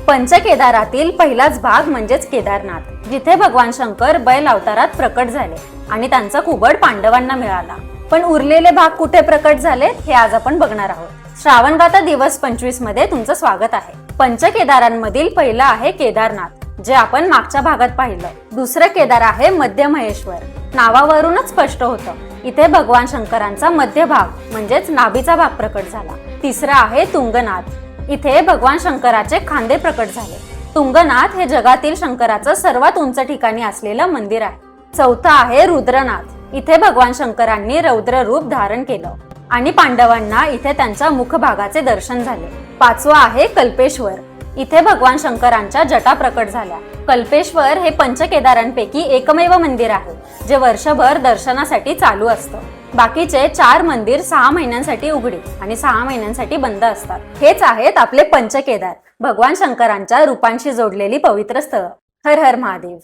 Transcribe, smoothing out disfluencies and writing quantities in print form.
पंचकेदारातील पहिलाच भाग म्हणजेच केदारनाथ, जिथे भगवान शंकर बैल अवतारात प्रकट झाले आणि त्यांचा कुबड पांडवांना मिळाला। पण उरलेले भाग कुठे प्रकट झाले हे आज आपण बघणार आहोत। श्रावणगाथा दिवस 25 मध्ये तुमचं स्वागत आहे। पंचकेदारांमधील पहिलं आहे केदारनाथ, जे आपण मागच्या भागात पाहिलं। दुसरं केदार आहे मध्य महेश्वर, नावावरूनच स्पष्ट होतं इथे भगवान शंकरांचा मध्य भाग म्हणजेच नाभीचा भाग प्रकट झाला। तिसरं आहे तुंगनाथ, इथे भगवान शंकराचे खांदे प्रकट झाले। तुंगनाथ हे जगातील शंकराचं सर्वात उंच ठिकाणी असलेलं मंदिर आहे। चौथं आहे रुद्रनाथ, इथे भगवान शंकरांनी रौद्र रूप धारण केलं आणि पांडवांना इथे त्यांच्या मुखभागाचे दर्शन झाले। पाचवं आहे कल्पेश्वर, इथे भगवान शंकरांच्या जटा प्रकट झाल्या। कल्पेश्वर हे पंचकेदारांपैकी एकमेव मंदिर आहे जे वर्षभर दर्शनासाठी चालू असतं। बाकीचे 4 मंदिर 6 महिन्यांसाठी उघडी आणि 6 महिन्यांसाठी बंद असतात। हेच आहेत आपले पंचकेदार, भगवान शंकरांच्या रूपांशी जोडलेली पवित्र स्थळं। हर हर महादेव।